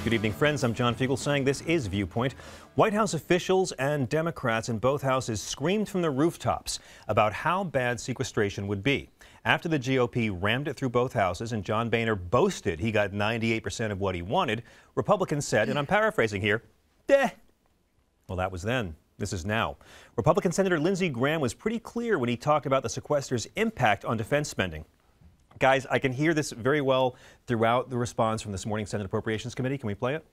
Good evening, friends. I'm John Fugelsang. This is Viewpoint. White House officials and Democrats in both houses screamed from the rooftops about how bad sequestration would be. After the GOP rammed it through both houses and John Boehner boasted he got 98% of what he wanted, Republicans said, and I'm paraphrasing here, "Deh." Well, that was then. This is now. Republican Senator Lindsey Graham was pretty clear when he talked about the sequester's impact on defense spending. Guys, I can hear this very well throughout the response from this morning's Senate Appropriations Committee. Can we play it?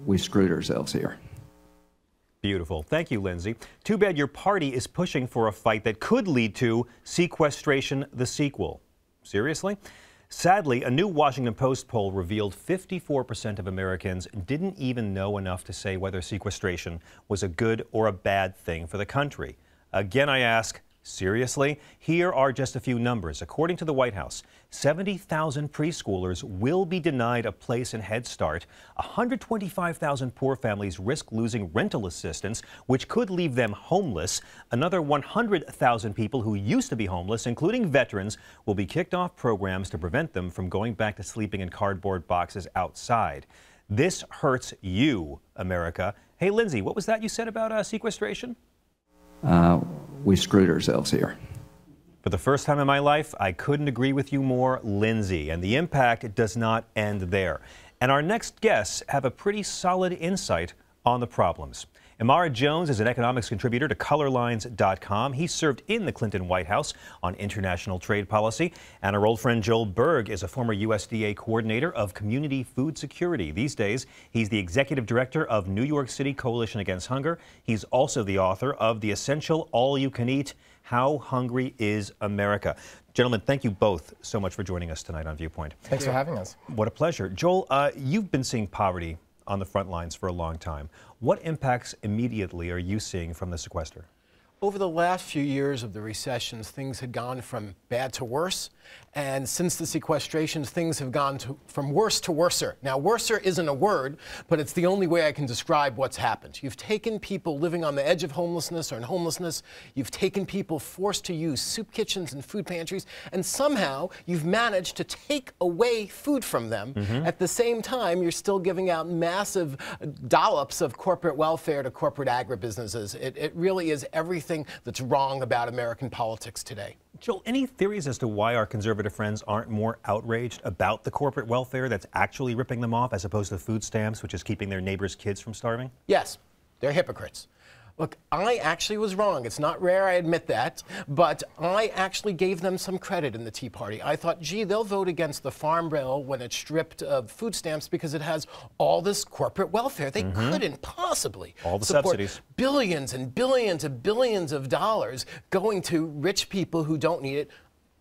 We screwed ourselves here. Beautiful. Thank you, Lindsey. Too bad your party is pushing for a fight that could lead to sequestration, the sequel. Seriously? Sadly, a new Washington Post poll revealed 54% of Americans didn't even know enough to say whether sequestration was a good or a bad thing for the country. Again, I ask, seriously? Here are just a few numbers. According to the White House, 70,000 preschoolers will be denied a place in Head Start. 125,000 poor families risk losing rental assistance, which could leave them homeless. Another 100,000 people who used to be homeless, including veterans, will be kicked off programs to prevent them from going back to sleeping in cardboard boxes outside. This hurts you, America. Hey, Lindsey, what was that you said about sequestration? We screwed ourselves here. For the first time in my life, I couldn't agree with you more, Lindsey. And the impact does not end there. And our next guests have a pretty solid insight on the problems. Imara Jones is an economics contributor to colorlines.com. He served in the Clinton White House on international trade policy. And our old friend Joel Berg is a former USDA coordinator of community food security. These days, he's the executive director of New York City Coalition Against Hunger. He's also the author of The Essential All-You-Can-Eat: How Hungry is America? Gentlemen, thank you both so much for joining us tonight on Viewpoint. Thanks for having us. What a pleasure. Joel, you've been seeing poverty on the front lines for a long time. What impacts immediately are you seeing from the sequester? Over the last few years of the recessions, things had gone from bad to worse. And since the sequestrations, things have gone from worse to worser. Now, worser isn't a word, but it's the only way I can describe what's happened. You've taken people living on the edge of homelessness or in homelessness. You've taken people forced to use soup kitchens and food pantries. And somehow you've managed to take away food from them. At the same time, you're still giving out massive dollops of corporate welfare to corporate agribusinesses. It really is everything that's wrong about American politics today. Joel, any theories as to why our conservative friends aren't more outraged about the corporate welfare that's actually ripping them off as opposed to food stamps, which is keeping their neighbors' kids from starving? Yes, they're hypocrites. Look, I actually was wrong. It's not rare, I admit that, but I actually gave them some credit in the Tea Party. I thought, gee, they'll vote against the Farm Bill when it's stripped of food stamps because it has all this corporate welfare. They couldn't possibly all the support subsidies. Billions and billions and billions of dollars going to rich people who don't need it.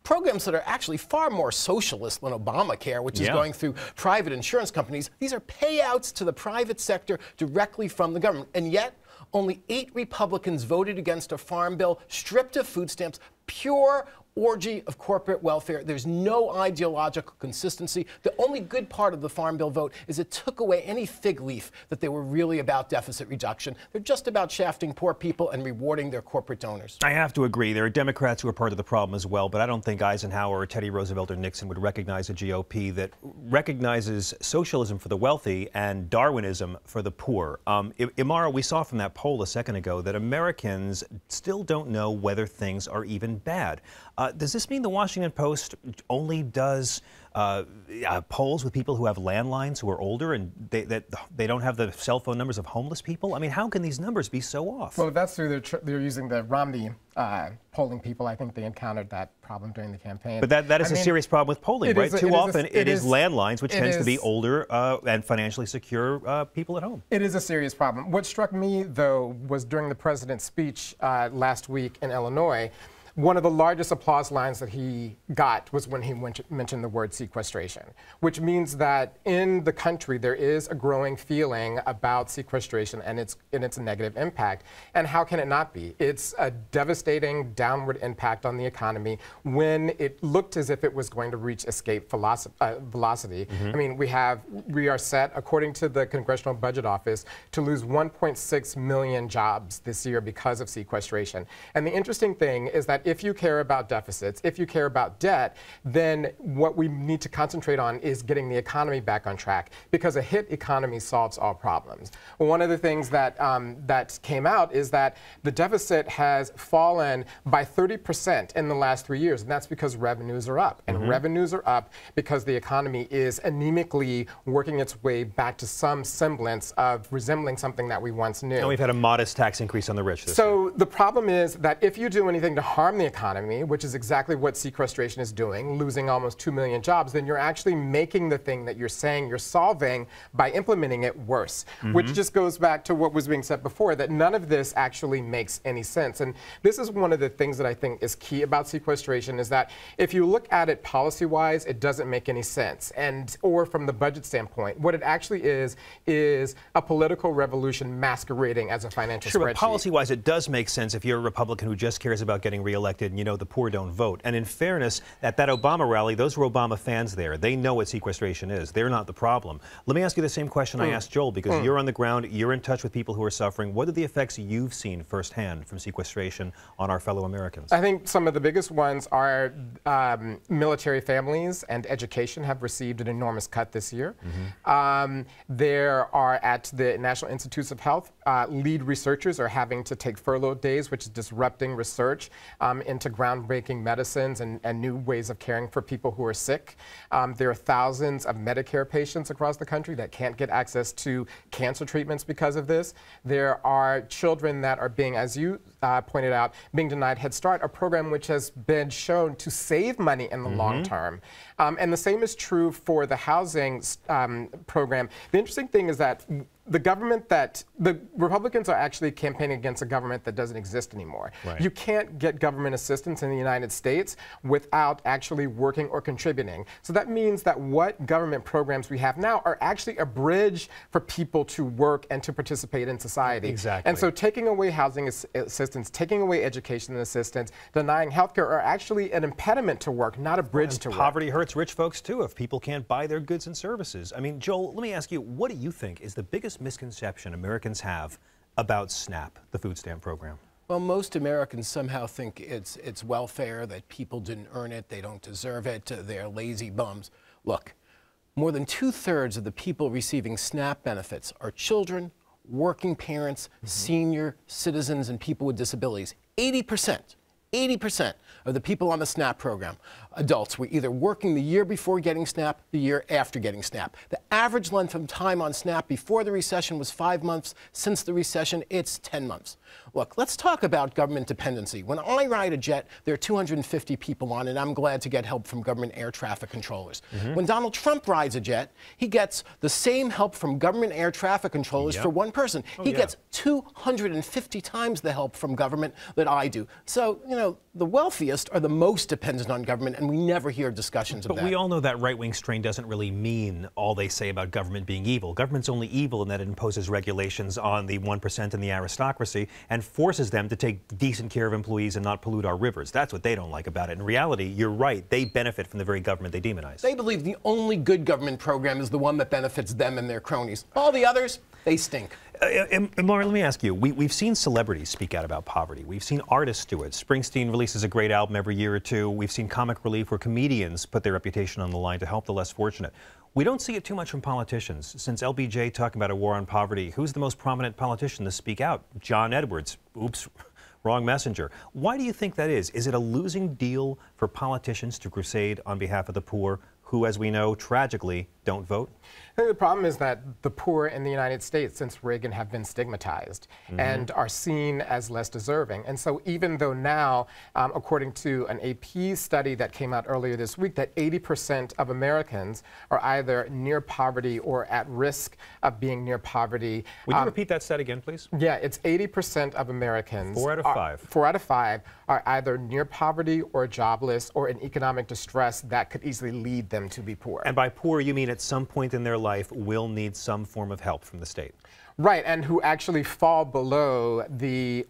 Programs that are actually far more socialist than Obamacare, which is going through private insurance companies. These are payouts to the private sector directly from the government. And yet, only 8 Republicans voted against a farm bill stripped of food stamps, pure orgy of corporate welfare. There's no ideological consistency. The only good part of the Farm Bill vote is it took away any fig leaf that they were really about deficit reduction. They're just about shafting poor people and rewarding their corporate donors. I have to agree. There are Democrats who are part of the problem as well, but I don't think Eisenhower or Teddy Roosevelt or Nixon would recognize a GOP that recognizes socialism for the wealthy and Darwinism for the poor. Imara, we saw from that poll a second ago that Americans still don't know whether things are even bad. Does this mean the Washington Post only does polls with people who have landlines who are older and they don't have the cell phone numbers of homeless people? I mean, how can these numbers be so off? Well, that's through they're using the Romney polling people. I think they encountered that problem during the campaign. But that is a serious problem with polling, right? Too often it is landlines, which tends to be older and financially secure people at home. It is a serious problem. What struck me, though, was during the president's speech last week in Illinois, one of the largest applause lines that he got was when he mentioned the word sequestration, which means that in the country there is a growing feeling about sequestration and its negative impact. And how can it not be? It's a devastating downward impact on the economy when it looked as if it was going to reach escape velocity. I mean, we are set, according to the Congressional Budget Office, to lose 1.6 million jobs this year because of sequestration. And the interesting thing is that if you care about deficits, if you care about debt, then what we need to concentrate on is getting the economy back on track, because a hit economy solves all problems. One of the things that that came out is that the deficit has fallen by 30% in the last 3 years, and that's because revenues are up. And revenues are up because the economy is anemically working its way back to some semblance of resembling something that we once knew. And we've had a modest tax increase on the rich this year. So the problem is that if you do anything to harm the economy, which is exactly what sequestration is doing, losing almost 2 million jobs, then you're actually making the thing that you're saying you're solving by implementing it worse, which just goes back to what was being said before, that none of this actually makes any sense. And this is one of the things that I think is key about sequestration, is that if you look at it policy-wise, it doesn't make any sense. Or from the budget standpoint, what it actually is a political revolution masquerading as a financial sure, spreadsheet. But policy-wise, it does make sense if you're a Republican who just cares about getting reelected and you know the poor don't vote. And in fairness, at that Obama rally, those were Obama fans there. They know what sequestration is. They're not the problem. Let me ask you the same question I asked Joel, because you're on the ground, you're in touch with people who are suffering. What are the effects you've seen firsthand from sequestration on our fellow Americans? I think some of the biggest ones are military families and education have received an enormous cut this year. There are, at the National Institutes of Health, lead researchers are having to take furlough days, which is disrupting research into groundbreaking medicines and new ways of caring for people who are sick. There are thousands of Medicare patients across the country that can't get access to cancer treatments because of this. There are children that are being, as you pointed out, being denied Head Start, a program which has been shown to save money in the long term. And the same is true for the housing program. The interesting thing is that the Republicans are actually campaigning against a government that doesn't exist anymore. Right. You can't get government assistance in the United States without actually working or contributing. So that means that what government programs we have now are actually a bridge for people to work and to participate in society. Exactly. And so taking away housing assistance, taking away education assistance, denying healthcare are actually an impediment to work, not a bridge to work. Poverty hurts rich folks too if people can't buy their goods and services. I mean, Joel, let me ask you, what do you think is the biggest misconception Americans have about SNAP, the food stamp program? Well, most Americans somehow think it's welfare, that people didn't earn it, they don't deserve it, they're lazy bums. Look, more than 2/3 of the people receiving SNAP benefits are children, working parents, senior citizens, and people with disabilities. 80% of the people on the SNAP program, adults, were either working the year before getting SNAP, the year after getting SNAP. The average length of time on SNAP before the recession was 5 months. Since the recession, it's 10 months. Look, let's talk about government dependency. When I ride a jet, there are 250 people on it, and I'm glad to get help from government air traffic controllers. When Donald Trump rides a jet, he gets the same help from government air traffic controllers for one person. He gets 250 times the help from government that I do. So, you know, the wealthiest are the most dependent on government, and we never hear discussions of that. But we all know that right-wing strain doesn't really mean all they say about government being evil. Government's only evil in that it imposes regulations on the 1% and the aristocracy and forces them to take decent care of employees and not pollute our rivers. That's what they don't like about it. In reality, you're right. They benefit from the very government they demonize. They believe the only good government program is the one that benefits them and their cronies. All the others, they stink. Imara, let me ask you, we've seen celebrities speak out about poverty. We've seen artists do it. Springsteen releases a great album every year or two. We've seen comic relief where comedians put their reputation on the line to help the less fortunate. We don't see it too much from politicians. Since LBJ talking about a war on poverty, who's the most prominent politician to speak out? John Edwards. Oops, wrong messenger. Why do you think that is? Is it a losing deal for politicians to crusade on behalf of the poor, who, as we know, tragically, don't vote? I think the problem is that the poor in the United States since Reagan have been stigmatized and are seen as less deserving. And so even though now, according to an AP study that came out earlier this week, that 80% of Americans are either near poverty or at risk of being near poverty. Would you repeat that stat again, please? Yeah, it's 80% of Americans. 4 out of 5. 4 out of 5 are either near poverty or jobless or in economic distress that could easily lead them to be poor. And by poor, you mean at some point in their life will need some form of help from the state. Right, and who actually fall below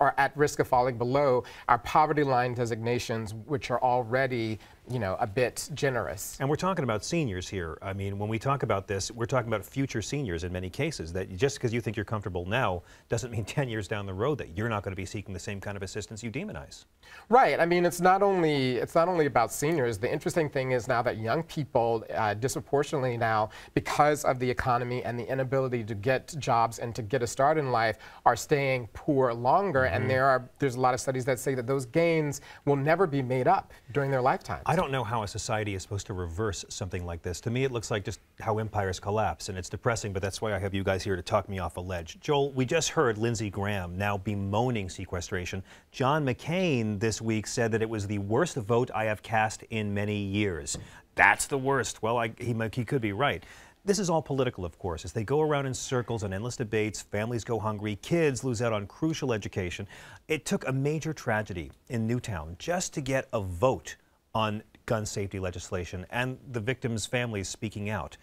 are at risk of falling below our poverty line designations, which are already a bit generous. And we're talking about seniors here. I mean, when we talk about this, we're talking about future seniors in many cases, that just because you think you're comfortable now doesn't mean 10 years down the road that you're not going to be seeking the same kind of assistance you demonize. Right. I mean, it's not only about seniors. The interesting thing is now that young people disproportionately now, because of the economy and the inability to get jobs and to get a start in life, are staying poor longer. And there's a lot of studies that say that those gains will never be made up during their lifetimes. I don't know how a society is supposed to reverse something like this. To me, it looks like just how empires collapse, and it's depressing, but that's why I have you guys here to talk me off a ledge. Joel, we just heard Lindsey Graham now bemoaning sequestration. John McCain this week said that it was the worst vote I have cast in many years. That's the worst. Well, he could be right. This is all political, of course. As they go around in circles and endless debates, families go hungry, kids lose out on crucial education. It took a major tragedy in Newtown just to get a vote on gun safety legislation and the victims' families speaking out.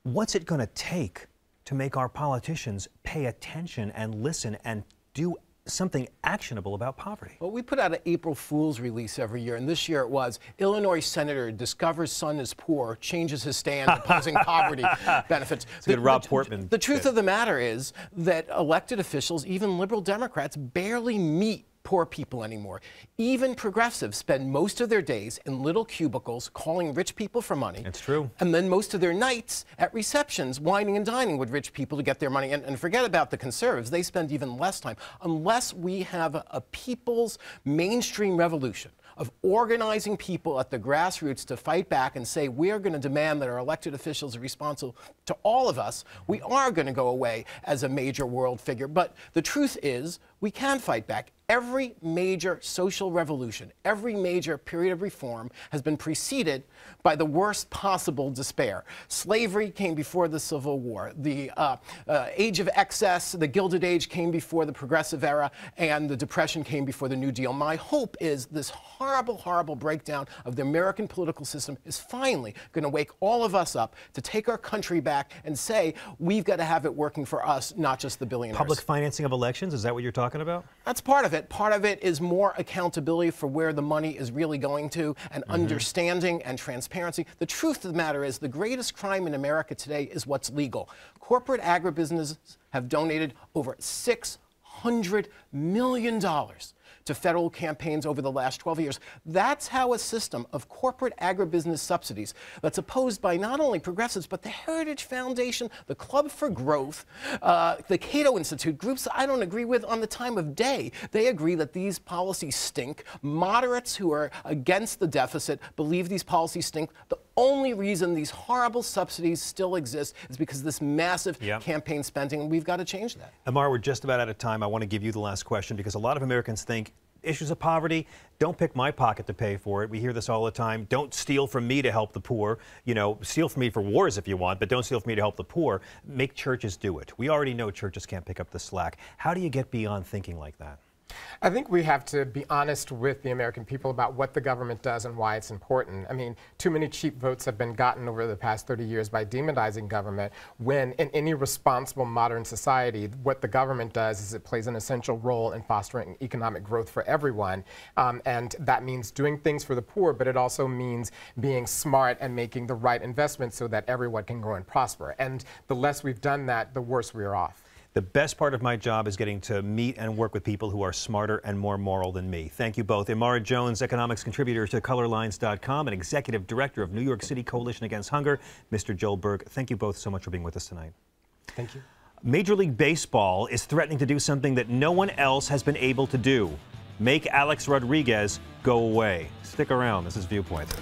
What's it going to take to make our politicians pay attention and listen and do something actionable about poverty? Well, we put out an April Fool's release every year, and this year it was Illinois senator discovers son is poor, changes his stand opposing poverty benefits. It's a good Rob Portman. The truth of the matter is that elected officials, even liberal Democrats, barely meet poor people anymore. Even progressives spend most of their days in little cubicles calling rich people for money. It's true. And then most of their nights at receptions whining and dining with rich people to get their money. And forget about the conservatives. They spend even less time. Unless we have a people's mainstream revolution of organizing people at the grassroots to fight back and say we're going to demand that our elected officials are responsible to all of us, we are going to go away as a major world figure. But the truth is we can fight back. Every major social revolution, every major period of reform has been preceded by the worst possible despair. Slavery came before the Civil War. The age of excess, the Gilded Age, came before the Progressive Era, and the Depression came before the New Deal. My hope is this horrible, horrible breakdown of the American political system is finally going to wake all of us up to take our country back and say we've got to have it working for us, not just the billionaires. Public financing of elections, is that what you're talking about? That's part of it. Part of it is more accountability for where the money is really going to, and understanding and transparency. The truth of the matter is the greatest crime in America today is what's legal. Corporate agribusinesses have donated over $600 million to federal campaigns over the last 12 years. That's how a system of corporate agribusiness subsidies that's opposed by not only progressives, but the Heritage Foundation, the Club for Growth, the Cato Institute, groups I don't agree with on the time of day. They agree that these policies stink. Moderates who are against the deficit believe these policies stink. The only reason these horrible subsidies still exist is because of this massive campaign spending, and we've got to change that. Imara, we're just about out of time. I want to give you the last question because a lot of Americans think issues of poverty, don't pick my pocket to pay for it. We hear this all the time. Don't steal from me to help the poor. You know, steal from me for wars if you want, but don't steal from me to help the poor. Make churches do it. We already know churches can't pick up the slack. How do you get beyond thinking like that? I think we have to be honest with the American people about what the government does and why it's important. I mean, too many cheap votes have been gotten over the past 30 years by demonizing government, when in any responsible modern society, what the government does is it plays an essential role in fostering economic growth for everyone. And that means doing things for the poor, but it also means being smart and making the right investments so that everyone can grow and prosper. And the less we've done that, the worse we're off. The best part of my job is getting to meet and work with people who are smarter and more moral than me. Thank you both. Imara Jones, economics contributor to colorlines.com and executive director of New York City Coalition Against Hunger. Mr. Joel Berg, thank you both so much for being with us tonight. Thank you. Major League Baseball is threatening to do something that no one else has been able to do. Make Alex Rodriguez go away. Stick around. This is Viewpoint.